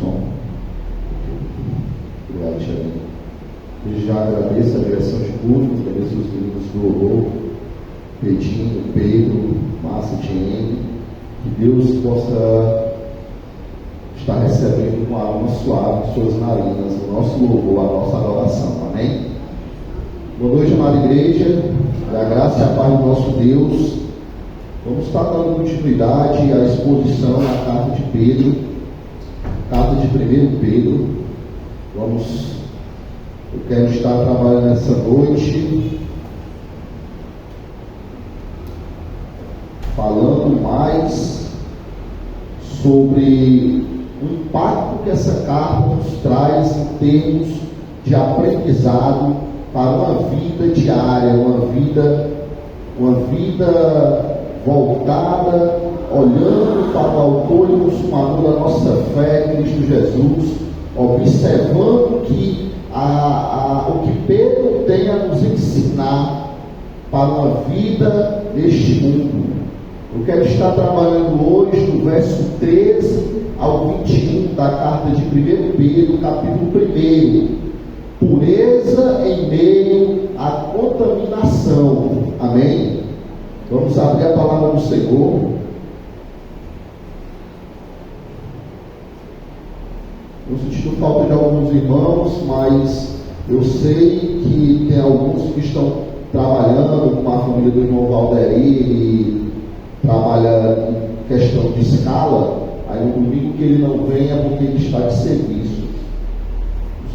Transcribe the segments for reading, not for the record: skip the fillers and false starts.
Som. Obrigado, Tiago. Eu já agradeço a direção de culto, agradeço os meninos do louvor, Pedinho, Pedro, Márcia, Tiene. Que Deus possa estar recebendo com a alma suave suas narinas, o nosso louvor, a nossa adoração. Amém? Boa noite, amada igreja. A graça e a paz do nosso Deus. Vamos estar dando continuidade à exposição na carta de Pedro, carta de 1 Pedro. Eu quero estar trabalhando nessa noite, falando mais sobre o impacto que essa carta nos traz em termos de aprendizado para uma vida diária, uma vida voltada, olhando para o autor e consumador da nossa fé, Cristo Jesus, observando que o que Pedro tem a nos ensinar para uma vida neste mundo. Eu quero estar trabalhando hoje no verso 13 ao 21 da carta de 1 Pedro, capítulo 1. Pureza em meio à contaminação. Amém? Vamos abrir a palavra do Senhor. Eu sentindo falta de alguns irmãos, mas eu sei que tem alguns que estão trabalhando com a família do irmão Valderi e trabalha em questão de escala. Aí no domingo que ele não vem é porque ele está de serviço.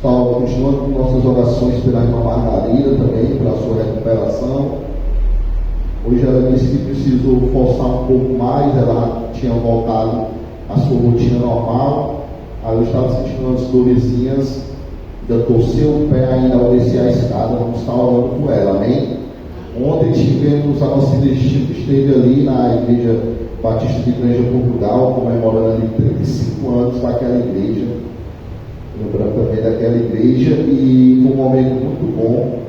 Continuando com nossas orações pela irmã Margarida também, pela sua recuperação. Hoje ela disse que precisou forçar um pouco mais, ela tinha voltado à sua rotina normal. Aí eu estava sentindo umas dorezinhas, ainda torceu o pé ainda ao descer a escada, vamos estar orando por ela, amém? Ontem tivemos a nossa igreja que esteve ali na Igreja Batista de Granja Portugal, comemorando ali 35 anos daquela igreja, lembrando também daquela igreja, e foi um momento muito bom,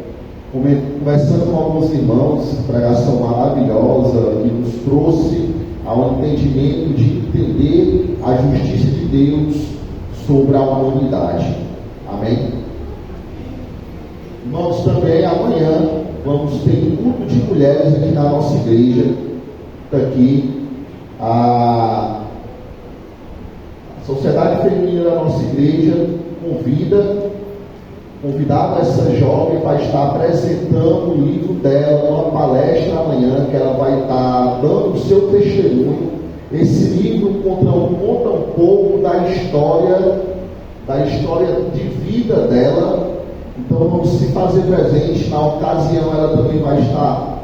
conversando com alguns irmãos, pregação maravilhosa, que nos trouxe ao entendimento de entender a justiça de Deus sobre a humanidade. Amém? Irmãos, também amanhã vamos ter um culto de mulheres aqui na nossa igreja. Aqui a Sociedade Feminina da nossa igreja convidada essa jovem para estar apresentando o livro dela numa palestra amanhã, que ela vai estar dando o seu testemunho. Esse livro conta um pouco da história de vida dela. Então vamos se fazer presente. Na ocasião ela também vai estar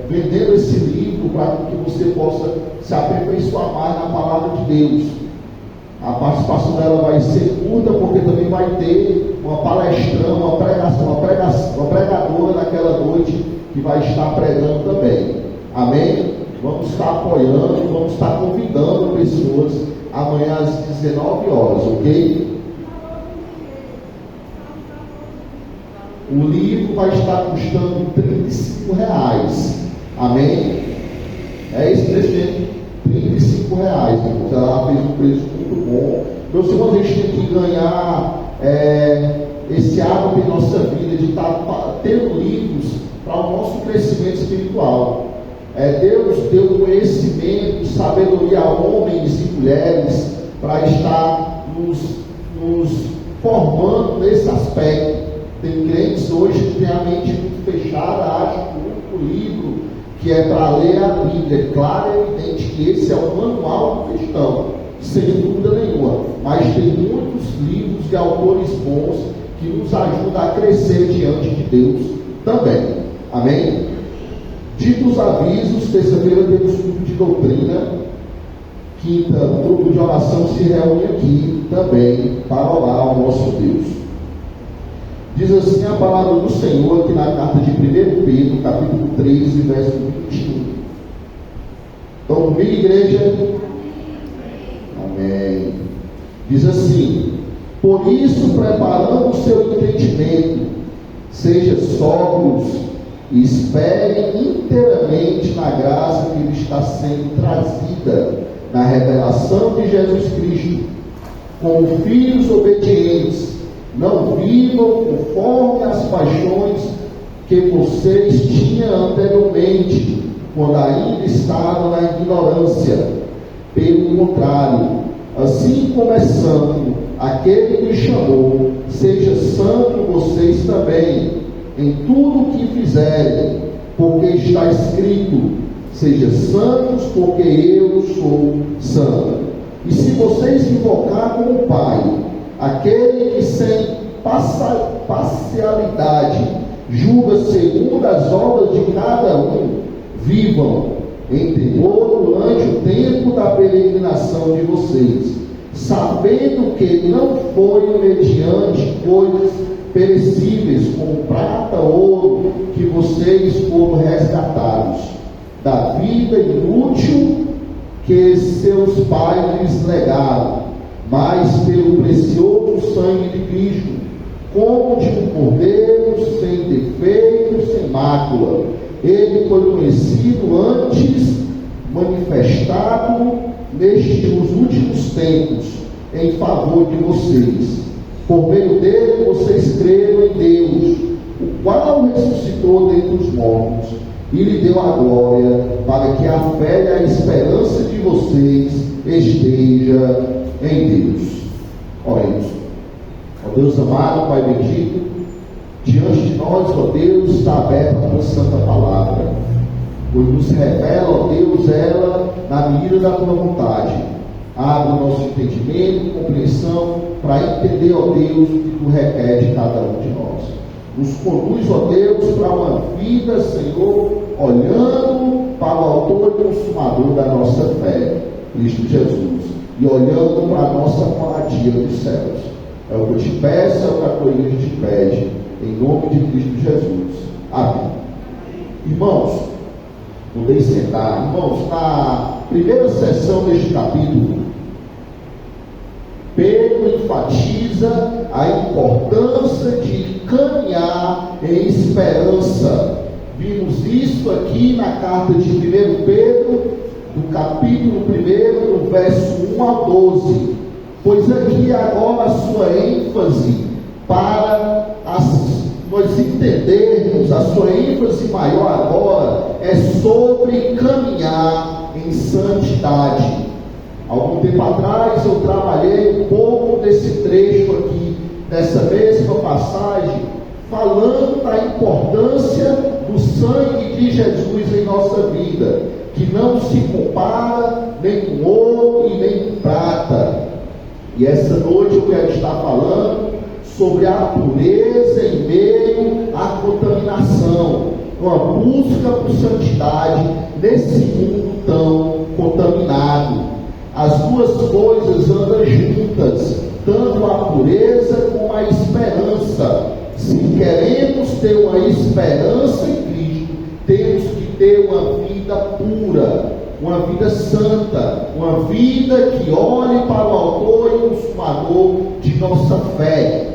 vendendo esse livro para que você possa se aperfeiçoar mais na palavra de Deus. A participação dela vai ser curta, porque também vai ter uma palestrão, uma pregadora naquela noite que vai estar pregando também. Amém? Vamos estar apoiando, vamos estar convidando pessoas amanhã às 19 horas, ok? O livro vai estar custando R$35. Amém? É esse preço, R$35. Ela fez um preço muito bom. Meus irmãos, a gente tem que ganhar esse hábito em nossa vida de estar tendo livros para o nosso crescimento espiritual. Deus deu conhecimento, sabedoria a homens e mulheres para estar nos formando nesse aspecto. Tem crentes hoje que têm a mente muito fechada, acham que o único livro que é para ler a Bíblia. É claro e evidente que esse é o manual do cristão, sem dúvida nenhuma. Mas tem muitos livros de autores bons que nos ajudam a crescer diante de Deus também. Amém? Dito os avisos, terça-feira temos culto de doutrina. Quinta, o grupo de oração se reúne aqui também para orar ao nosso Deus. Diz assim a palavra do Senhor aqui na carta de 1 Pedro, capítulo 13, verso 21. Estão comigo, igreja? Amém. Diz assim: por isso, preparando o seu entendimento, seja sóbrios e esperem inteiramente na graça que lhe está sendo trazida, na revelação de Jesus Cristo. como filhos obedientes. Não vivam conforme as paixões que vocês tinham anteriormente, quando ainda estavam na ignorância. Pelo contrário, assim como é santo aquele que os chamou, seja santo vocês também, em tudo o que fizerem, porque está escrito: sejam santos, porque eu sou santo. E se vocês invocar como Pai, aquele que sem parcialidade julga segundo as obras de cada um, vivam em temor durante o tempo da peregrinação de vocês, sabendo que não foi mediante coisas perecíveis, como prata ou ouro, que vocês foram resgatados da vida inútil que seus pais lhes legaram, mas pelo precioso sangue de Cristo, como de um cordeiro sem defeito, sem mácula. Ele foi conhecido antes, manifestado nestes últimos tempos, em favor de vocês. Por meio dele, vocês creram em Deus, o qual ressuscitou dentre os mortos e lhe deu a glória, para que a fé e a esperança de vocês esteja em Deus. Oremos. Ó Deus amado, Pai bendito, diante de nós, ó Deus, está aberta a tua santa palavra, pois nos revela, ó Deus, ela na medida da tua vontade. Abre o nosso entendimento e compreensão para entender, ó Deus, o que tu requer de cada um de nós. Nos conduz, ó Deus, para uma vida, Senhor, olhando para o autor e consumador da nossa fé, Cristo Jesus, e olhando para a nossa moradia dos céus. É o que eu te peço, é o que a tua igreja te pede, em nome de Cristo Jesus. Amém. Irmãos, podem sentar. Irmãos, na primeira sessão deste capítulo, Pedro enfatiza a importância de caminhar em esperança. Vimos isso aqui na carta de 1 Pedro, do capítulo 1, do verso 1 ao 12. Pois aqui agora a sua ênfase para nós entendermos, a sua ênfase maior agora é sobre caminhar em santidade. Algum tempo atrás eu trabalhei um pouco desse trecho aqui, dessa mesma passagem, falando da importância do sangue de Jesus em nossa vida, que não se compara nem com ouro e nem com prata. E essa noite eu quero estar falando sobre a pureza em meio à contaminação, uma busca por santidade nesse mundo tão contaminado. As duas coisas andam juntas, tanto a pureza como a esperança. Se queremos ter uma esperança em Cristo, temos que ter uma vida pura, uma vida santa, uma vida que olhe para o autor e consumador de nossa fé.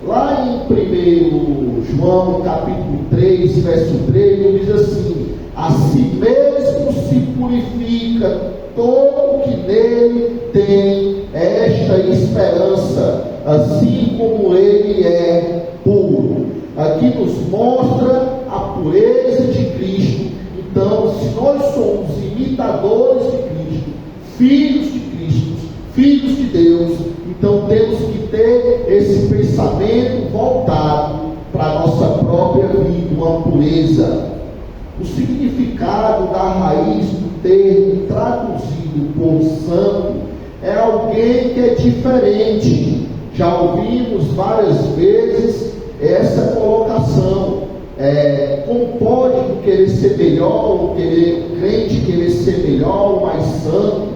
Lá em 1 João capítulo 3, verso 3, diz assim: a si mesmo se purifica todo que nele tem esta esperança, assim como ele é puro. Aqui nos mostra a pureza de Cristo. Então, se nós somos imitadores de Cristo, filhos de Deus, então temos que ter esse pensamento voltado para a nossa própria vida, uma pureza. O significado da raiz do termo traduzido por santo é alguém que é diferente. Já ouvimos várias vezes essa colocação. Como pode um querer ser melhor, um crente querer ser melhor, mais santo,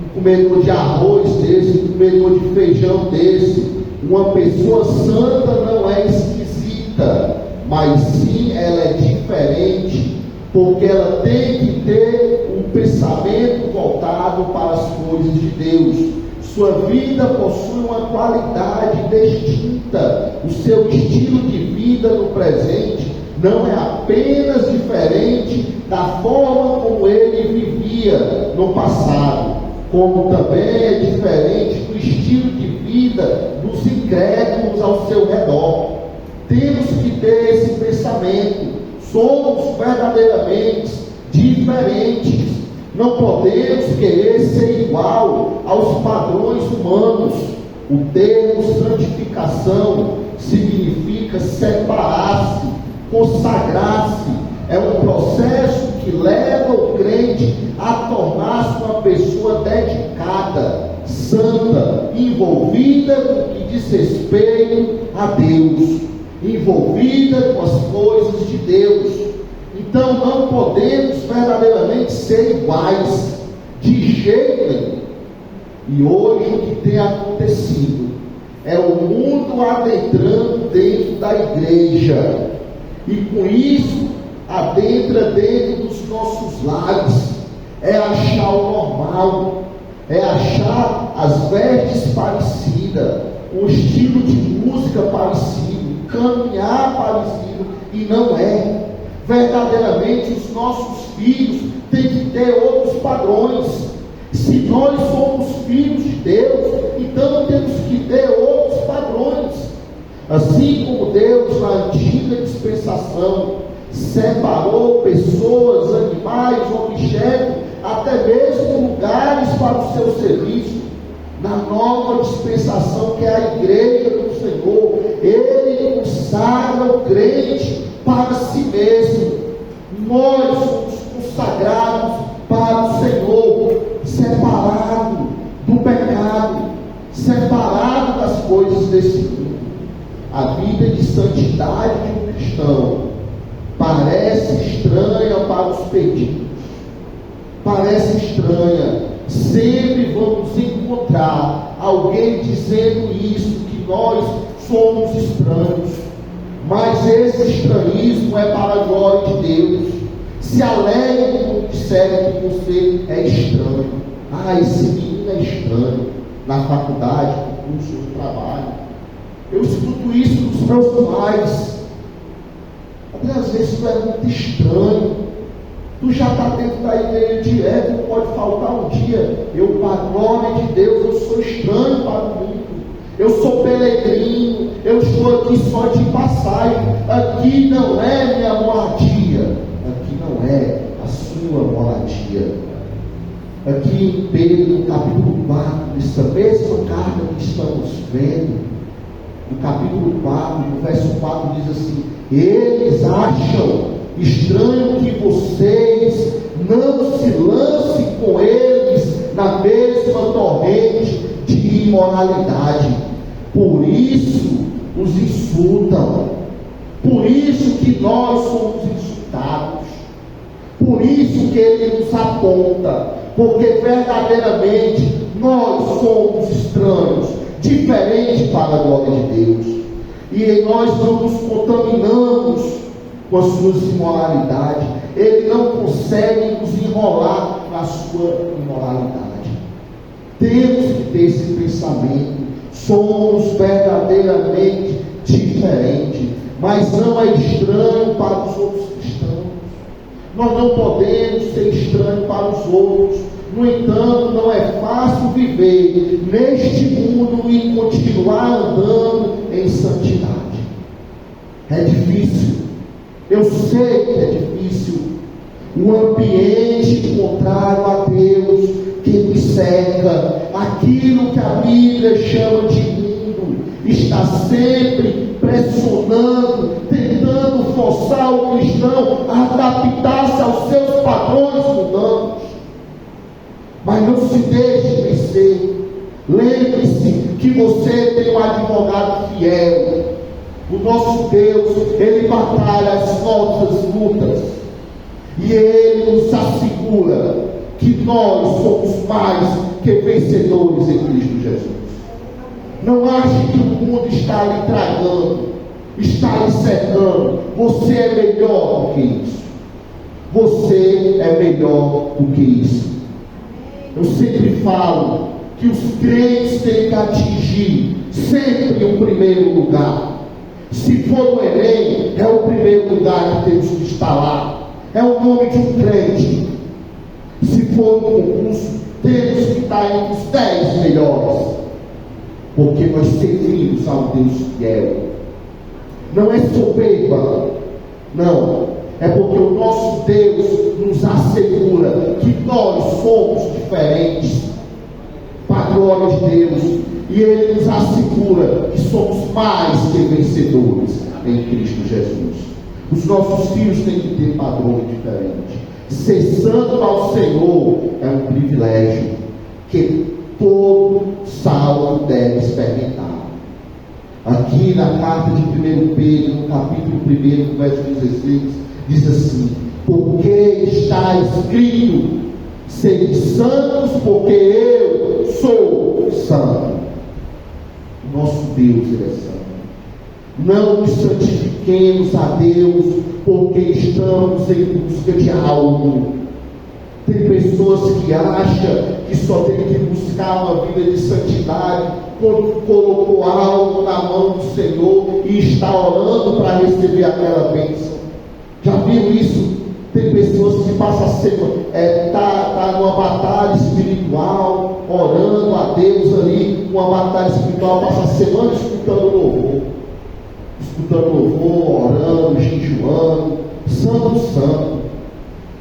um comedor de arroz desse, um comedor de feijão desse? Uma pessoa santa não é esquisita, mas sim ela é diferente, porque ela tem que ter um pensamento voltado para as coisas de Deus. Sua vida possui uma qualidade distinta. O seu estilo de vida no presente não é apenas diferente da forma como ele vivia no passado. como também é diferente do estilo de vida dos incrédulos ao seu redor. Temos que ter esse pensamento. Somos verdadeiramente diferentes. Não podemos querer ser igual aos padrões humanos. O termo santificação significa separar-se, consagrar-se. É um processo que leva o crente a tornar-se uma pessoa dedicada, santa, envolvida no que diz respeito a Deus, envolvida com as coisas de Deus. Então não podemos verdadeiramente ser iguais, de jeito nenhum. E hoje o que tem acontecido é o mundo adentrando dentro da igreja, e com isso adentra dentro dos nossos lares. É achar o normal, é achar as vestes parecidas, um estilo de música parecido, caminhar parecido, e não é. Verdadeiramente os nossos filhos têm que ter outros padrões. Se nós somos filhos de Deus, então temos que ter outros padrões. Assim como Deus na antiga dispensação separou pessoas, animais, objetos, até mesmo lugares para o seu serviço, na nova dispensação, que é a igreja do Senhor, Ele consagra o crente para si mesmo. Nós somos consagrados para o Senhor, separado do pecado, separado das coisas desse mundo. A vida de santidade de um cristão parece estranha para os perdidos, parece estranha. Sempre vamos encontrar alguém dizendo isso, que nós somos estranhos, mas esse estranhismo é para a glória de Deus. Se alegre quando disserem que você é estranho. Esse menino é estranho, na faculdade, no curso, no trabalho. Eu escuto isso dos meus pais. Às vezes tu é muito estranho. Tu já está dentro da igreja direto, não pode faltar um dia. Eu, para a glória de Deus, eu sou estranho para o mundo. Eu sou peregrino, eu estou aqui só de passagem. Aqui não é minha moradia. Aqui não é a sua moradia. Aqui em Pedro, capítulo 4, nessa mesma carta que estamos vendo, no capítulo 4, no verso 4, diz assim: eles acham estranho que vocês não se lancem com eles na mesma torrente de imoralidade. Por isso os insultam. Por isso que nós somos insultados. Por isso que ele nos aponta. Porque verdadeiramente nós somos estranhos, diferentes para a glória de Deus. E nós não nos contaminamos com as suas imoralidades. Ele não consegue nos enrolar na sua imoralidade. Temos que ter esse pensamento. Somos verdadeiramente diferentes, mas não é estranho para os outros cristãos. Nós não podemos ser estranhos para os outros. No entanto, não é fácil viver neste mundo e continuar andando em santidade. É difícil. Eu sei que é difícil. O ambiente contrário a Deus que me cerca, aquilo que a Bíblia chama de mundo, está sempre pressionando, tentando forçar o cristão a adaptar-se aos seus padrões mundanos. Mas não se deixe vencer. Lembre-se que você tem um advogado fiel. O nosso Deus, Ele batalha as nossas lutas, e Ele nos assegura que nós somos mais que vencedores em Cristo Jesus. Não ache que o mundo está lhe tragando, está lhe cercando. Você é melhor do que isso. Você é melhor do que isso. Eu sempre falo que os crentes têm que atingir sempre o primeiro lugar. Se for no Enem, é o primeiro lugar que temos que estar lá. É o nome de um crente. Se for no concurso, temos que está entre os 10 melhores, porque nós servimos a um Deus fiel. Não é soberba, não, é porque o nosso Deus nos assegura que nós somos diferentes, para a glória de Deus, e Ele nos assegura que somos mais que vencedores em Cristo Jesus. Os nossos filhos têm que ter padrões diferentes. Ser santo ao Senhor é um privilégio que todo salvo deve experimentar. Aqui na carta de 1 Pedro, no capítulo 1, verso 16, diz assim: porque está escrito, sede santos, porque eu sou santo. O nosso Deus, Ele é santo. Não nos santifiquemos a Deus porque estamos em busca de algo. Tem pessoas que acham que só tem que buscar uma vida de santidade quando colocou algo na mão do Senhor e está orando para receber aquela bênção. Já viu isso? Tem pessoas que passam a semana, tá numa batalha espiritual, orando a Deus ali, uma batalha espiritual, passa a semana escutando louvor, orando, jejuando, santo.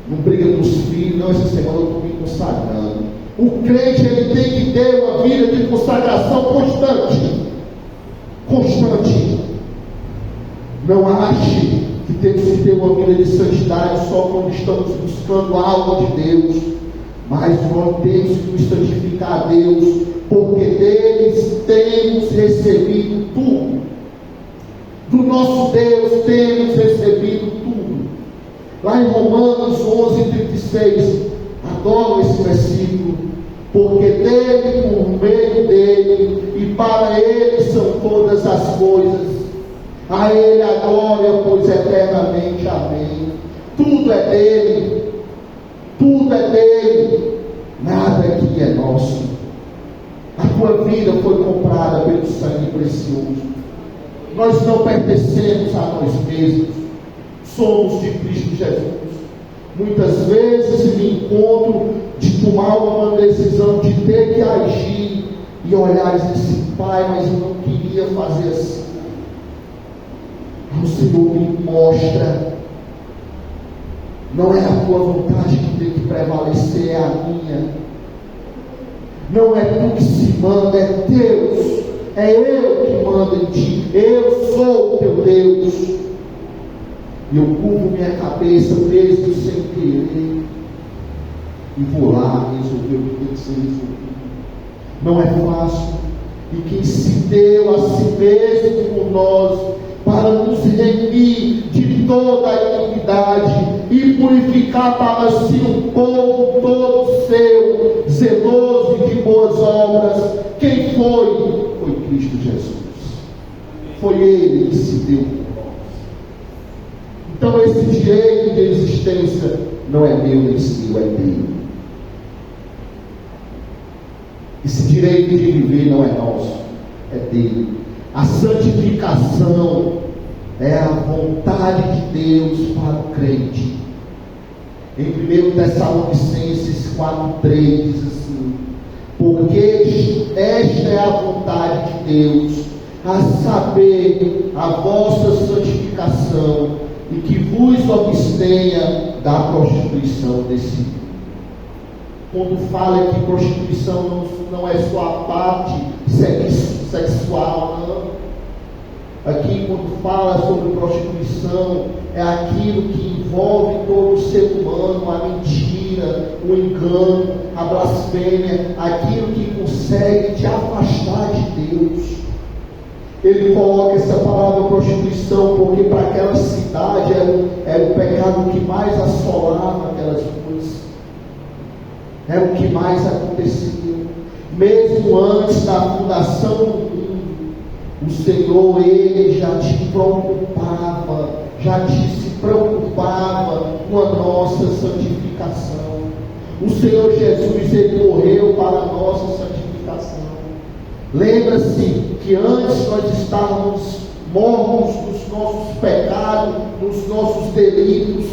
Não briga com os filhos, não, essa semana eu estou me consagrando. O crente, ele tem que ter uma vida de consagração constante. Não ache que temos que ter uma vida de santidade só quando estamos buscando algo de Deus, mas nós temos que nos santificar a Deus, porque deles temos recebido tudo. Do nosso Deus temos recebido tudo. Lá em Romanos 11:36, adoro esse versículo, porque dele, por meio dele e para ele são todas as coisas. A Ele a glória, pois eternamente. Amém. Tudo é dele, nada aqui é nosso. A tua vida foi comprada pelo sangue precioso. Nós não pertencemos a nós mesmos, somos de Cristo Jesus. Muitas vezes me encontro de tomar uma decisão, de ter que agir e olhar e dizer assim: Pai, mas eu não queria fazer assim. O Senhor me mostra, não é a tua vontade que tem que prevalecer, é a minha. Não é tu que se manda, é Deus, é eu que mando em ti. Eu sou o teu Deus, e eu curvo minha cabeça mesmo sem querer e vou lá resolver o que tem que ser resolvido. Não é fácil, e quem se deu a si mesmo por nós, para nos remir de toda a iniquidade e purificar para si um povo todo seu, zeloso e de boas obras. Quem foi? Foi Cristo Jesus. Foi Ele que se deu por nós. Então esse direito de existência não é meu nem seu, é dele. Esse direito de viver não é nosso, é dele. A santificação é a vontade de Deus para o crente. Em 1 Tessalonicenses 4:3 diz assim: porque esta é a vontade de Deus, a saber, a vossa santificação, e que vos abstenha da prostituição desse mundo. Quando fala que prostituição não é só a parte sexual, não. Aqui, quando fala sobre prostituição, é aquilo que envolve todo o ser humano: a mentira, o engano, a blasfêmia, aquilo que consegue te afastar de Deus. Ele coloca essa palavra prostituição porque para aquela cidade era o pecado que mais assolava aquelas ruas, era o que mais acontecia. Mesmo antes da fundação do mundo, o Senhor, Ele já se preocupava com a nossa santificação. O Senhor Jesus, Ele morreu para a nossa santificação. Lembra-se que antes nós estávamos mortos nos nossos pecados, nos nossos delitos,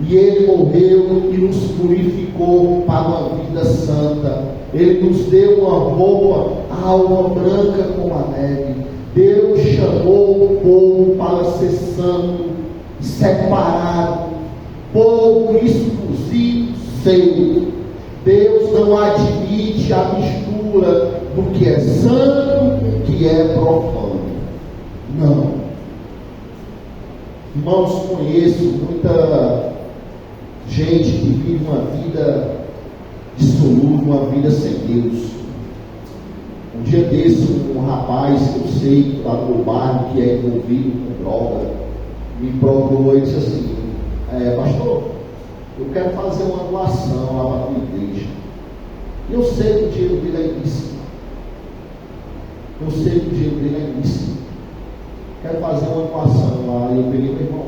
e Ele morreu e nos purificou. purificou para uma vida santa. Ele nos deu uma roupa alva, branca como a neve. Deus chamou o povo para ser santo, separado, povo exclusivo seu. Deus não admite a mistura do que é santo com o que é profano. Não. Irmãos, conheço muita gente que vive uma vida dissoluta, uma vida sem Deus. Um dia desse, um rapaz que eu sei lá no meu bairro, que é envolvido com droga, me procurou e disse assim: pastor, eu quero fazer uma doação lá para a tua igreja. E eu sei que o dinheiro dele é ilícito. Eu sei que o dinheiro dele é ilícito. Quero fazer uma doação lá. E eu peguei meu irmão: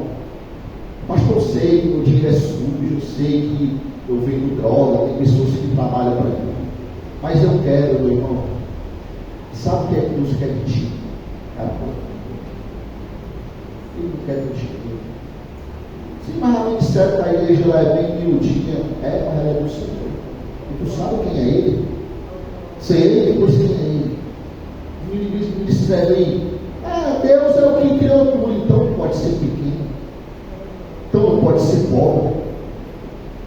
pastor, eu sei que o dinheiro é sujo, eu sei que eu vendo droga, tem pessoas que trabalham para mim. Mas eu quero, meu irmão. Sabe o que é que Deus quer de ti? Ele não quer de ti. Sim, mas a mãe disseram que a igreja lá é bem miudinha. Mas ela é do Senhor. E tu sabe quem é Ele? Se é Ele, depois quem é Ele? Me disseram aí: Deus é o que criou tudo. Então não pode ser pequeno. Então não pode ser pobre.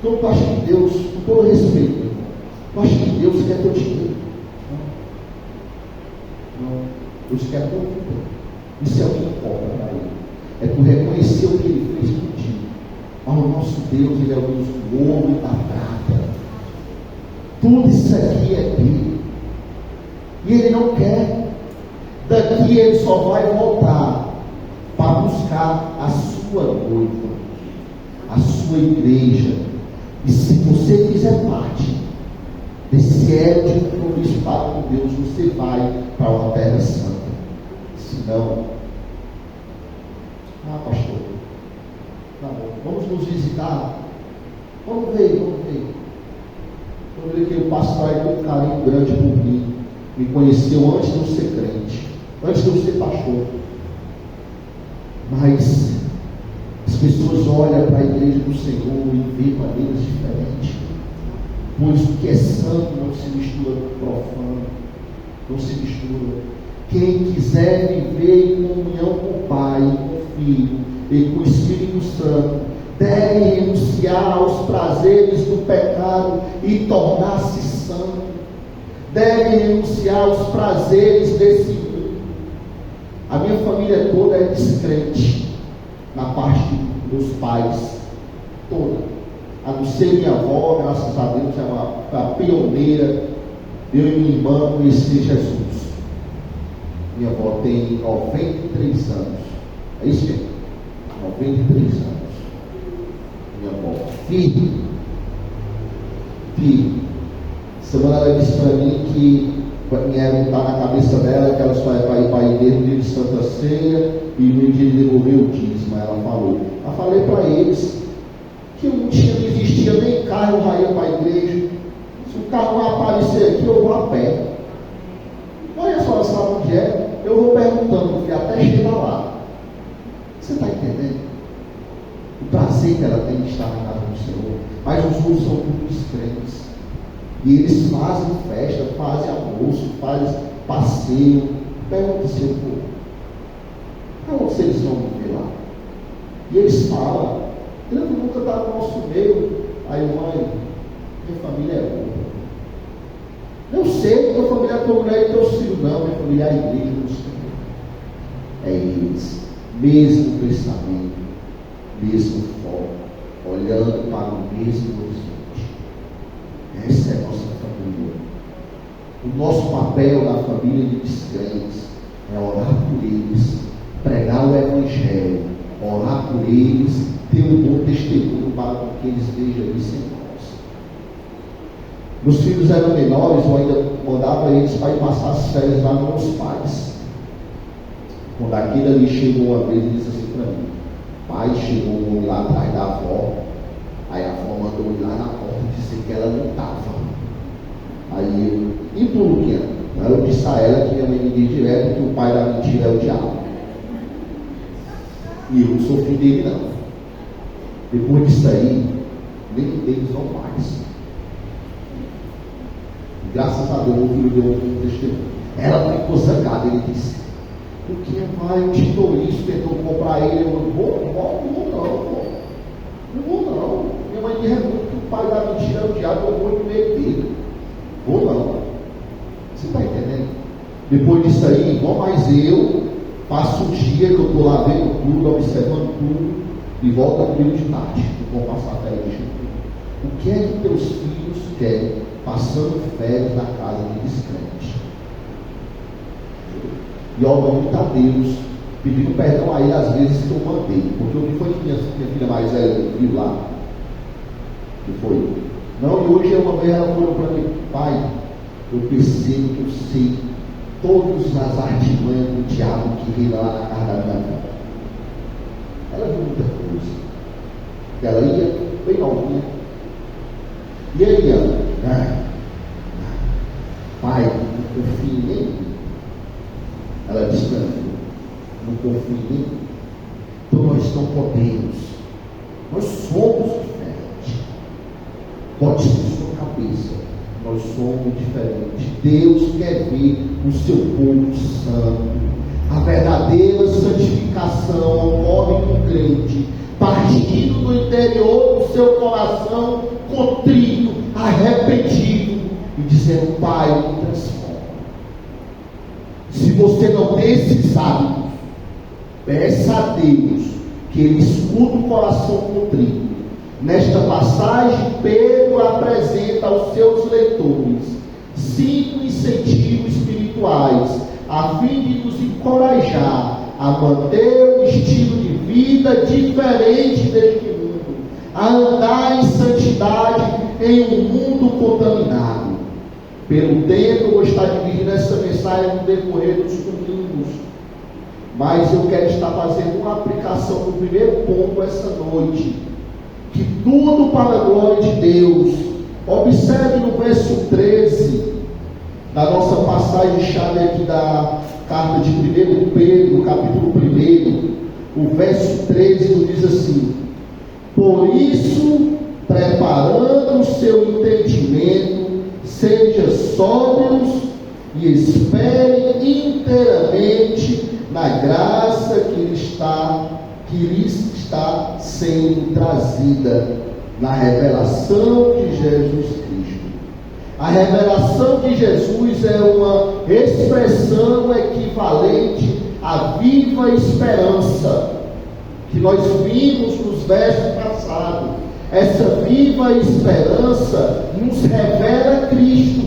Então tu acha que Deus, com todo respeito, tu acha que Deus quer teu dinheiro? Não. Deus quer teu dinheiro. Isso é o que importa para Ele. É tu reconhecer o que Ele fez contigo. Mas o nosso Deus, Ele é o Deus do ouro e da prata. Tudo isso aqui é dele. E Ele não quer. Daqui Ele só vai voltar para buscar a sua noiva, a sua igreja. E se você fizer parte desse elo de compromisso para com Deus, você vai para uma terra santa. Se não, pastor, tá bom, vamos nos visitar. Vamos ver. Quando ele que o pastor aí com um carinho grande por mim, me conheceu antes de eu ser crente, antes de eu ser pastor. Mas as pessoas olham para a igreja do Senhor e veem maneiras diferentes. Pois o que é santo não se mistura com profano, não se mistura. Quem quiser viver em comunhão com o Pai, com o Filho e com o Espírito Santo, deve renunciar aos prazeres do pecado e tornar-se santo. Deve renunciar aos prazeres desse mundo. A minha família toda é descrente, na parte dos pais, toda. A não ser minha avó, graças a Deus, é uma pioneira. Eu e minha irmã conheci Jesus. Minha avó tem 93 anos. É isso mesmo? 93 anos. Minha avó, firme. Semana ela disse para mim que está na cabeça dela que ela só é para ir para a igreja no dia de Santa Ceia e no dia de devolver o dízimo. Ela falou. Eu falei para eles que eu não existia nem carro, eu já ia para a igreja. Se o carro não aparecer aqui, eu vou a pé. Olha só, sabe onde é? Eu vou perguntando, até chegar lá. Você está entendendo? O prazer que ela tem de estar na casa do Senhor. Mas os outros são tudo descrentes. E eles fazem festa, fazem almoço, fazem passeio. Pergunta se eu vou. Para onde eles vão viver lá? E eles falam: ele nunca está no nosso meio. Aí, mãe, minha família é boa. Eu sei que minha família é tua mulher e teus filhos. Não, minha família é a igreja do Senhor. É eles. Mesmo pensamento, mesmo foco, olhando para o mesmo horizonte. Essa é a nossa família. O nosso papel na família de descrentes é orar por eles, pregar o Evangelho, orar por eles, ter um bom testemunho para que eles vejam isso em nós. Meus filhos eram menores, eu ainda mandava eles para ir passar as férias lá com os pais. Quando aquele ali chegou uma vez e disse assim para mim: pai, chegou um homem lá atrás da avó. Aí a avó mandou ir lá na porta e disse que ela não estava. Aí eu, e tu, Luquinha? Aí eu disse a ela que minha mãe me diz direto que o pai da mentira é o diabo. E eu não sofri dele não. Depois disso aí, nem deles não mais. Graças a Deus, o filho deu um testemunho. Ela ficou zangada, ele disse: por que vai? Eu te dou isso, tentou comprar ele. Eu não vou não. Minha mãe me remonta que o pai da mentira é o diabo, eu vou no meio dele. Vou não. Você está entendendo? Depois disso aí, igual mais eu, passo o dia que eu estou lá vendo tudo, observando tudo, e volto ao período de tarde. Vou passar a férias de tudo. O que é que teus filhos querem passando férias na casa de descrente? E oro muito a Deus, pedindo perdão a ele às vezes que eu mandei, porque o que foi que minha filha mais velha viu lá? O que foi? Não, e hoje uma vez ela falou para mim: pai, eu percebo que eu sei todas as artimanhas do diabo que veio lá na casa da minha avó. Ela viu muita coisa. Ela ia bem novinha. E aí, Ana? Pai, não confio em nem. Ela disse para mim: não confio em nem. Então nós não podemos. Nós somos diferentes. Pode ser sua cabeça. Nós somos diferentes. Deus quer ver o seu povo santo. A verdadeira santificação ocorre no crente, partindo do interior do seu coração, contrito, arrependido, e dizendo: pai, me transforma. Se você não tem esses hábitos, peça a Deus que Ele escuta o coração contrito. Nesta passagem, Pedro apresenta aos seus leitores 5 incentivos espirituais, a fim de nos encorajar a manter um estilo de vida diferente deste mundo, a andar em santidade em um mundo contaminado. Pelo tempo, eu vou estar dividindo essa mensagem no decorrer dos domingos, mas eu quero estar fazendo uma aplicação do primeiro ponto essa noite, que tudo para a glória de Deus. Observe no verso 13 da nossa passagem-chave aqui da carta de 1 Pedro, capítulo 1, o verso 13 nos diz assim: por isso, preparando o seu entendimento, seja sóbrios e espere inteiramente na graça que lhes está sendo trazida na revelação de Jesus Cristo. A revelação de Jesus é uma expressão equivalente à viva esperança que nós vimos nos versos passados. Essa viva esperança nos revela Cristo.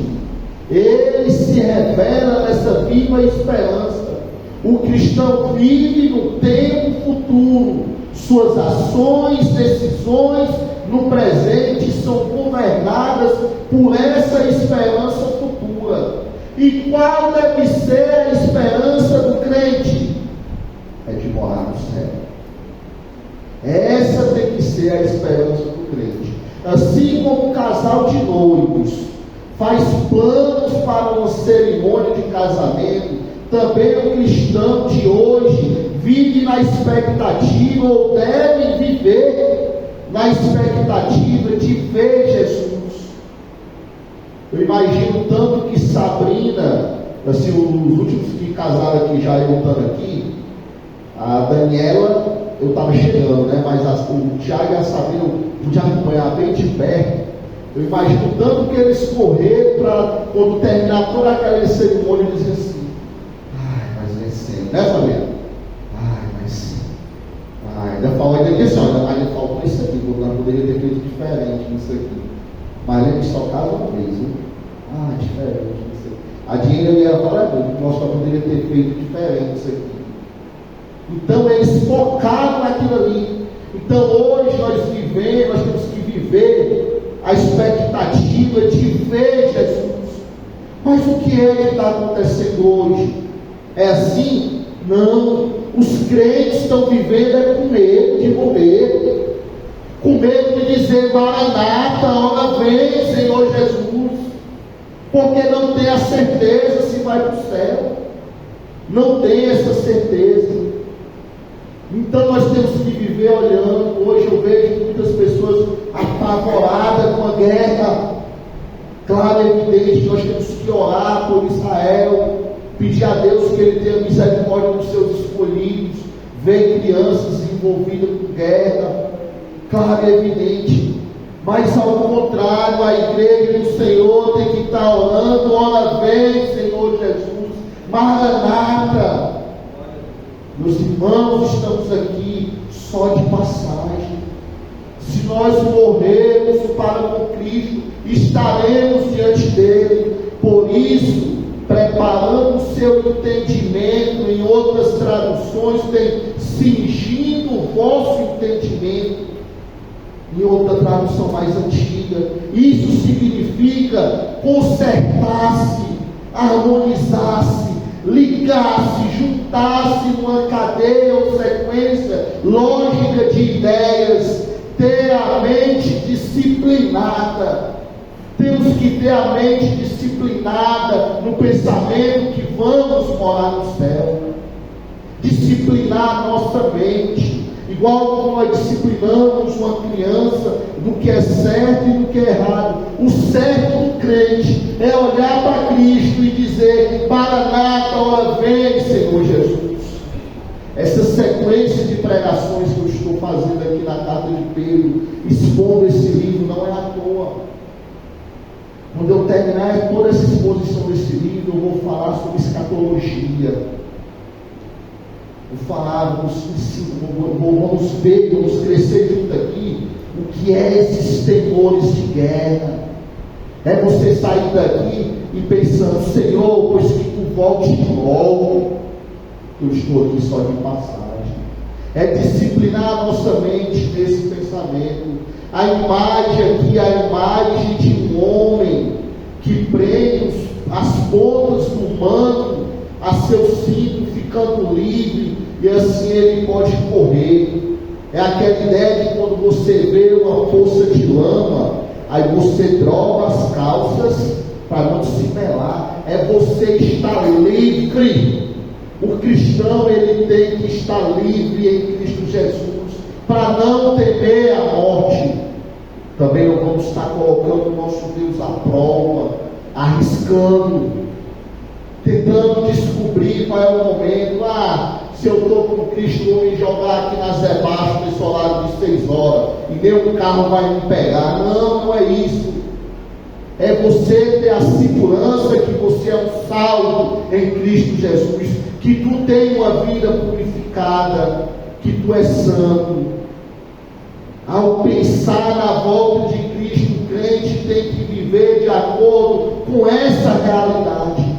Ele se revela nessa viva esperança. O cristão vive no tempo futuro. Suas ações, decisões no presente são governadas por essa esperança futura. E qual deve ser a esperança do crente? É de morar no céu. Essa tem que ser a esperança do crente. Assim como um casal de noivos faz planos para uma cerimônia de casamento, também o cristão de hoje vive na expectativa, ou deve viver na expectativa de ver Jesus. Eu imagino tanto que Sabrina, assim, os últimos que casaram aqui, já voltando aqui, a Daniela, eu estava chegando, né? Mas o Tiago e a Sabrina eu pude acompanhar bem de perto. Eu imagino tanto que eles correram para, quando terminar toda aquela cerimônia, dizer assim: ai, mas vencemos, né, Sabrina? Ai, mas ainda falou ainda que assim, ainda faltou isso aqui, porque nós poderia ter feito diferente nisso aqui. Mas lembra que só casa uma vez, né? Ah, diferente nisso aqui. A Dinha ia falar muito, nós só poderia ter feito diferente isso aqui. Então eles focaram naquilo ali. Então hoje nós temos que viver a expectativa de ver Jesus. Mas o que é que está acontecendo hoje? É assim? Não. Os crentes estão vivendo com medo de morrer, com medo de dizer: Maranata, hora vem, Senhor Jesus, porque não tem a certeza se vai para o céu, não tem essa certeza. Então nós temos que viver olhando. Hoje eu vejo muitas pessoas apavoradas com a guerra. Claro, é evidente, nós temos que orar por Israel, pedir a Deus que Ele tenha misericórdia dos seus escolhidos, ver crianças envolvidas com guerra. Claro, é evidente. Mas ao contrário, a igreja do Senhor tem que estar orando, ora vem, Senhor Jesus, Maranata. Meus irmãos, estamos aqui só de passagem. Se nós morrermos para com Cristo, estaremos diante dele. Por isso, preparando o seu entendimento, em outras traduções tem cingindo o vosso entendimento. Em outra tradução mais antiga, isso significa consertar-se, harmonizar-se, ligar-se, juntar-se numa cadeia ou sequência lógica de ideias, ter a mente disciplinada. Temos que ter a mente disciplinada no pensamento que vamos morar no céu. Disciplinar a nossa mente, igual como nós disciplinamos uma criança do que é certo e do que é errado. O certo do crente é olhar para Cristo e dizer: Maranata, ora vem, Senhor Jesus. Essa sequência de pregações que eu estou fazendo aqui na carta de Pedro, expondo esse livro, não é à toa. Quando eu terminar toda essa exposição desse livro, eu vou falar sobre escatologia. Vou falar, vamos ver, vamos crescer junto aqui, o que é esses temores de guerra. É você sair daqui e pensando: Senhor, pois que tu volte logo. Eu estou aqui só de passagem. É disciplinar a nossa mente nesse pensamento. A imagem aqui, a imagem de um homem que prende as pontas do manto a seu cinto, ficando livre, e assim ele pode correr. É aquela ideia de quando você vê uma poça de lama, aí você droga as calças para não se melar. É você estar livre. O cristão, ele tem que estar livre em Cristo Jesus, para não temer a morte. Também não vamos estar colocando o nosso Deus à prova, arriscando, tentando descobrir qual é o momento. Se eu estou com Cristo, vou me jogar aqui na Zé Baixo, nesse horário de 6 horas, e nenhum carro vai me pegar. Não, não é isso. É você ter a segurança que você é um salvo em Cristo Jesus, que tu tem uma vida purificada, que tu és santo. Ao pensar na volta de Cristo, o crente tem que viver de acordo com essa realidade,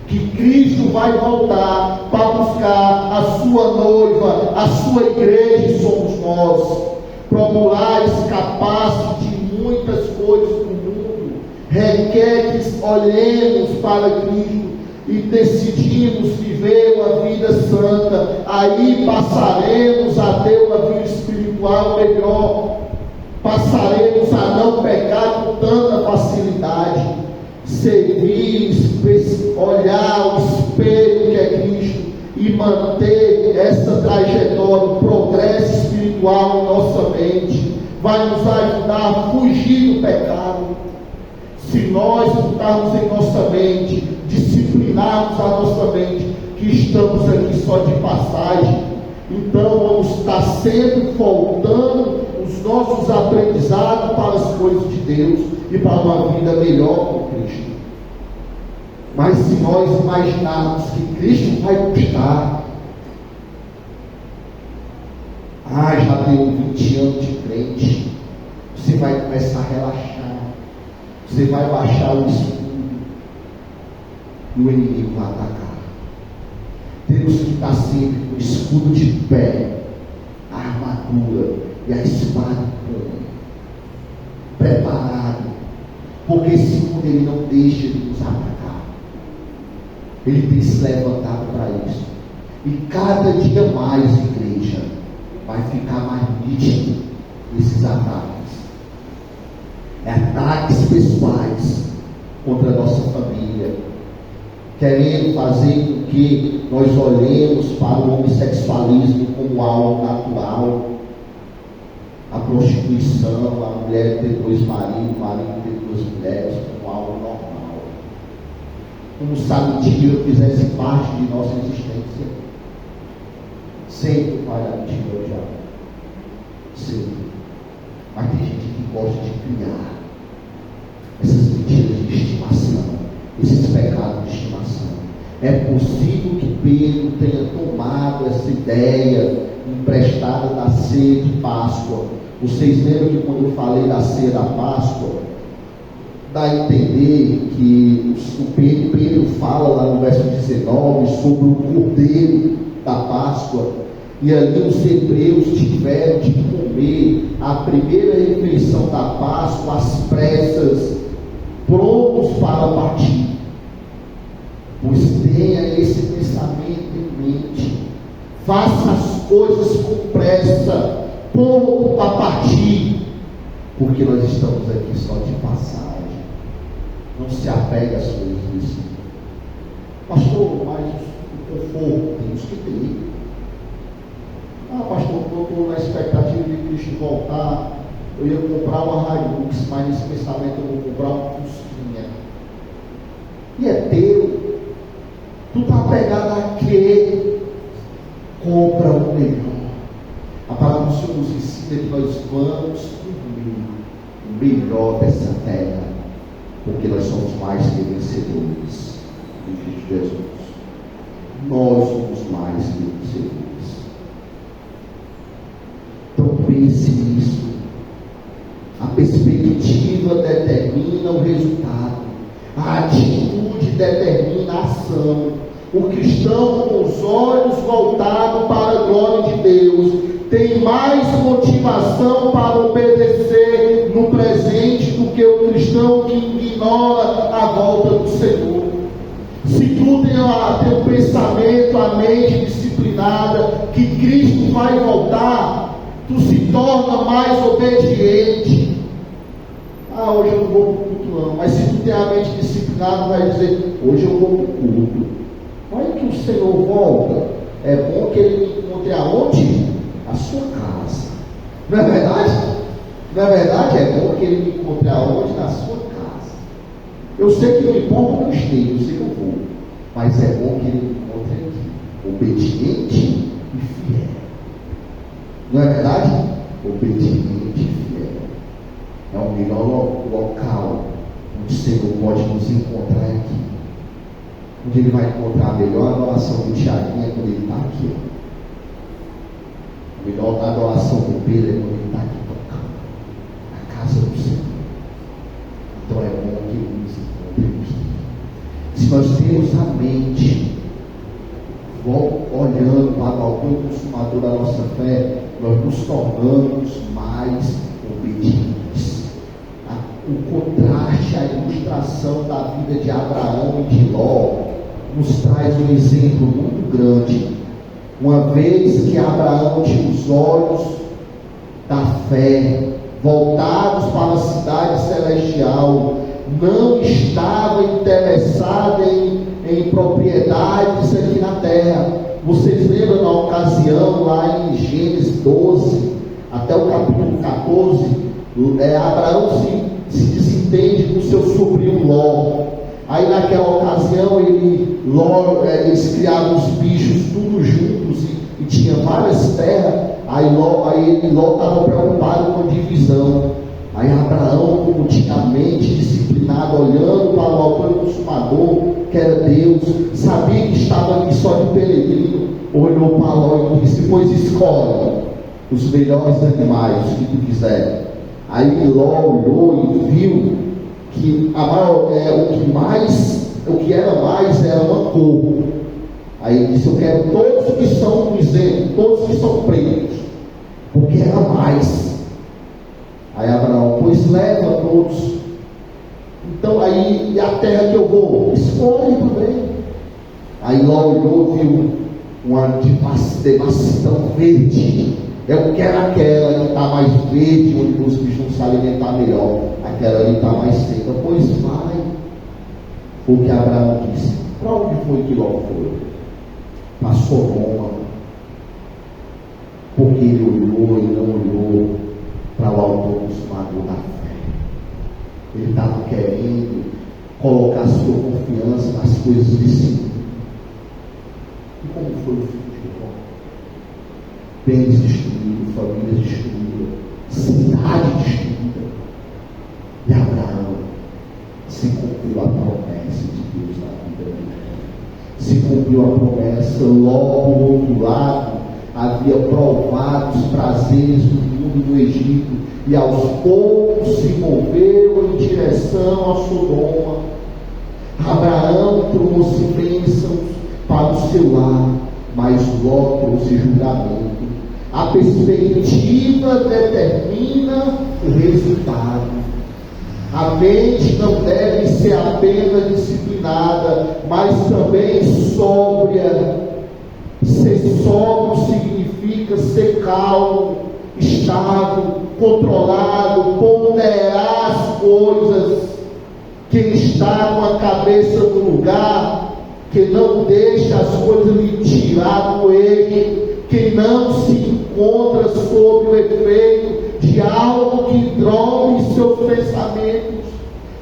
que Cristo vai voltar para buscar a sua noiva, a sua igreja, e somos nós. Procurar escapar-se de muitas coisas do mundo requer que olhemos para Cristo e decidimos viver uma vida santa. Aí passaremos a ter uma vida espiritual melhor, passaremos a não pecar com tanta facilidade, servir, olhar o espelho que é Cristo e manter essa trajetória, o progresso espiritual em nossa mente, vai nos ajudar a fugir do pecado. Se nós botarmos em nossa mente, disciplinarmos a nossa mente, que estamos aqui só de passagem, então vamos estar sempre voltando os nossos aprendizados para as coisas de Deus e para uma vida melhor com Cristo. Mas se nós imaginarmos que Cristo vai custar, já deu 20 anos de crente, você vai começar a relaxar, você vai baixar o escudo e o inimigo vai atacar. Temos que estar sempre com o escudo de pé, a armadura e a espada preparado, porque esse mundo ele não deixa de nos atacar. Ele tem se levantado para isso, e cada dia mais, igreja, vai ficar mais nítido esses ataques. Ataques pessoais contra a nossa família, querendo fazer com que nós olhemos para o homossexualismo como algo natural, a prostituição, a mulher ter 2 maridos, o marido ter 2 mulheres, como como se a mentira fizesse parte de nossa existência. Sempre vai a mentira ao diabo. Sempre. Mas tem gente que gosta de criar essas mentiras de estimação, esses pecados de estimação. É possível que Pedro tenha tomado essa ideia emprestada da ceia de Páscoa. Vocês lembram que quando eu falei da ceia da Páscoa, dá a entender que o Pedro fala lá no verso 19 sobre o cordeiro da Páscoa, e ali os hebreus tiveram de comer a primeira refeição da Páscoa às pressas, prontos para partir. Pois tenha esse pensamento em mente, faça as coisas com pressa, pouco para partir, porque nós estamos aqui só de passagem. Não se apegue às coisas desse mundo. Pastor, mas o conforto temos que ter. Pastor, eu estou na expectativa de Cristo voltar. Eu ia comprar uma Hilux, mas nesse pensamento eu vou comprar um Fusquinha. E é teu. Tu está apegado a quê? Compra o melhor. A palavra do Senhor nos ensina que nós vamos comer o melhor dessa terra, porque nós somos mais que vencedores em Cristo Jesus. Nós somos mais que vencedores. Então pense nisso. A perspectiva determina o resultado. A atitude determina a ação. O cristão com os olhos voltados para a glória de Deus tem mais motivação para obedecer no presente do que o cristão que ignora a volta do Senhor. Se tu tem um pensamento, a mente disciplinada, que Cristo vai voltar, tu se torna mais obediente. Hoje eu não vou para o culto não, mas se tu tem a mente disciplinada, vai dizer, hoje eu vou para o culto. Olha que o Senhor volta, é bom que Ele me encontre aonde? A sua casa. Não é verdade? Não é verdade? É bom que Ele me encontre aonde? Na sua casa. Eu sei que não importa onde eu esteja, eu sei que eu vou, mas é bom que Ele me encontre aqui, obediente e fiel. Não é verdade? Obediente e fiel. É o melhor local onde o Senhor pode nos encontrar aqui. Onde Ele vai encontrar a melhor adoração do Tiaguinho é quando Ele está aqui. A melhor adoração do Pedro é quando Ele está aqui tocando. Na casa do Senhor. Então é bom que Ele nos encontre aqui. Se nós temos a mente olhando para o autor e consumador da nossa fé, nós nos tornamos mais obedientes. O contraste, a ilustração da vida de Abraão e de Ló nos traz um exemplo muito grande. Uma vez que Abraão tinha os olhos da fé voltados para a cidade celestial, não estava interessado em propriedades aqui na terra. Vocês lembram na ocasião lá em Gênesis 12 até o capítulo 14, Abraão se desentende com seu sobrinho Ló. Aí naquela ocasião eles criavam os bichos tudo juntos e tinha várias terras. Aí Ló estava preocupado com a divisão. Aí Abraão, como tinha a mente disciplinada, olhando para o autor e consumador, que era Deus, sabia que estava aqui só de peregrino, olhou para Ló e disse, pois escolhe os melhores animais, os que tu quiser. Aí Ló olhou e viu que o que era mais era uma cor. Aí ele disse, eu quero todos que são isentos, todos que são pretos, porque era mais. Aí Abraão, pois leva todos. Então aí, e a terra que eu vou? Escolhe também. Aí Ló olhou, viu uma devastão verde. Eu quero aquela que está mais verde, onde os bichos vão se alimentar melhor. Aquela ali está mais seca. Pois vai. Foi o que Abraão disse. Para onde foi que Ló foi? Para Sodoma. Porque ele olhou e não olhou para o autor consumador da fé. Ele estava querendo colocar sua confiança nas coisas desse mundo. E como foi o fim de Ló? Bens destruídos, famílias destruídas, cidade destruída. E Abraão se cumpriu a promessa de Deus na vida dele. Se cumpriu a promessa. Ló, do outro lado, havia provado os prazeres do mundo do Egito e aos poucos se moveu em direção a Sodoma. Abraão trouxe bênçãos para o seu lar, mas Ló trouxe julgamento. A perspectiva determina o resultado. A mente não deve ser apenas disciplinada, mas também sóbria. Ser sóbrio significa ser calmo, estável, controlado, ponderar as coisas. Quem está com a cabeça no lugar, que não deixa as coisas lhe tirar do eixo, que não se encontra sob o efeito de algo que drogue seus pensamentos.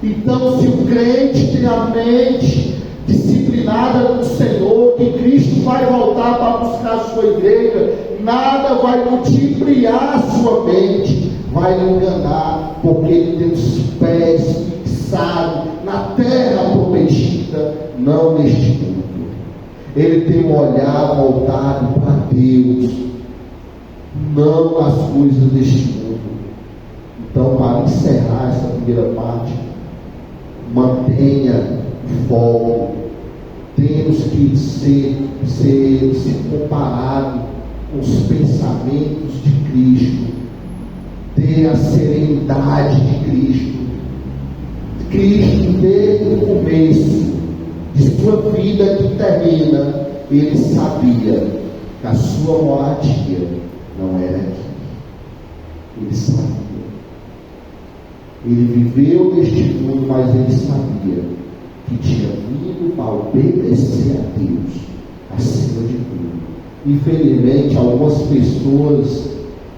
Então, se o crente tem a mente disciplinada no Senhor, que Cristo vai voltar para buscar a sua igreja, nada vai ludibriar a sua mente, vai lhe enganar, porque ele tem os pés fixados na terra prometida, não neste mundo. Ele tem um olhar voltado para Deus, não as coisas deste mundo. Então, para encerrar essa primeira parte, mantenha o foco. Temos que ser comparado com os pensamentos de Cristo, ter a serenidade de Cristo. Cristo, desde o começo de sua vida que termina, ele sabia que a sua moradia não era aqui. Ele sabia. Ele viveu neste mundo, mas ele sabia que tinha vindo para obedecer a Deus acima de tudo. Infelizmente, algumas pessoas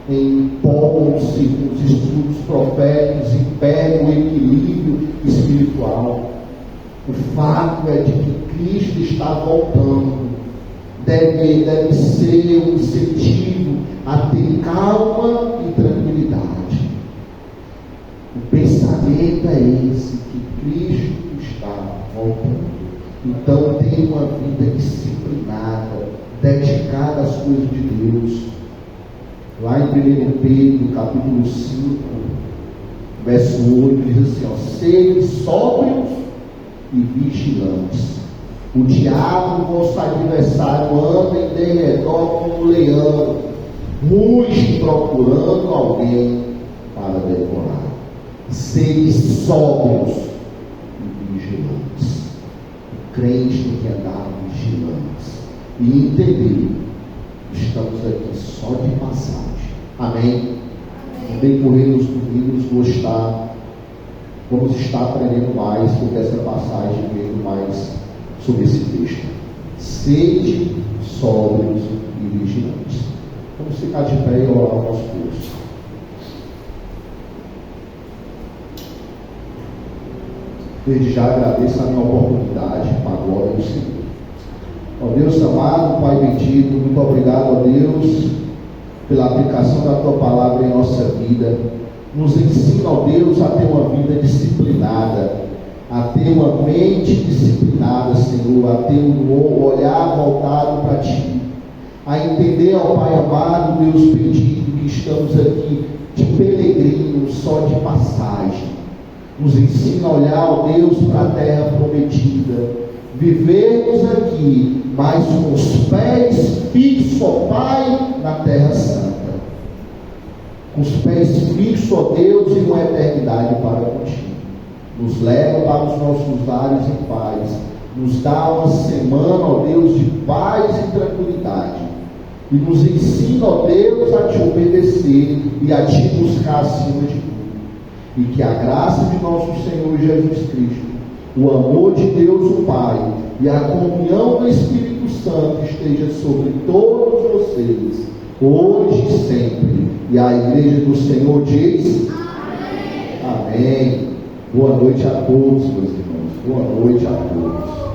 empolgam-se com os estudos proféticos e perdem o equilíbrio espiritual. O fato é de que Cristo está voltando. Deve ser um incentivo a ter calma e tranquilidade. O pensamento é esse, que Cristo está voltando. Então tenha uma vida disciplinada, dedicada às coisas de Deus. Lá em 1 Pedro, capítulo 5, verso 8, diz assim: sede sóbrios e vigilantes. O diabo, vosso adversário, anda em derredor como um leão, ruge procurando alguém para devorar. Sede sóbrios e vigilantes. O crente tem que andar vigilantes e entender: estamos aqui só de passagem. Amém? No decorrer dos domingos vamos estar aprendendo mais sobre essa passagem, vendo mais sobre esse texto. Sede sóbrios e vigilantes. Vamos ficar de pé e orar o nosso curso. Desde já agradeço a minha oportunidade, para a glória do Senhor. Ó Deus amado, Pai bendito, muito obrigado, ó Deus, pela aplicação da Tua palavra em nossa vida. Nos ensina, ó Deus, a ter uma vida disciplinada, a ter uma mente disciplinada, Senhor, a ter um olhar voltado para Ti, a entender, ó Pai amado, Deus bendito, que estamos aqui de peregrinos, só de passagem. Nos ensina a olhar, ó Deus, para a terra prometida, vivermos aqui, mas com os pés fixos, ó Pai, na terra santa, com os pés fixos, ó Deus, em uma eternidade para contigo. Nos leva para os nossos lares em paz, nos dá uma semana, ó Deus, de paz e tranquilidade, e nos ensina, ó Deus, a Te obedecer e a Te buscar acima de tudo. E que a graça de nosso Senhor Jesus Cristo, o amor de Deus o Pai e a comunhão do Espírito Santo esteja sobre todos vocês, hoje e sempre. E a igreja do Senhor diz: Amém. Amém. Boa noite a todos, meus irmãos. Boa noite a todos.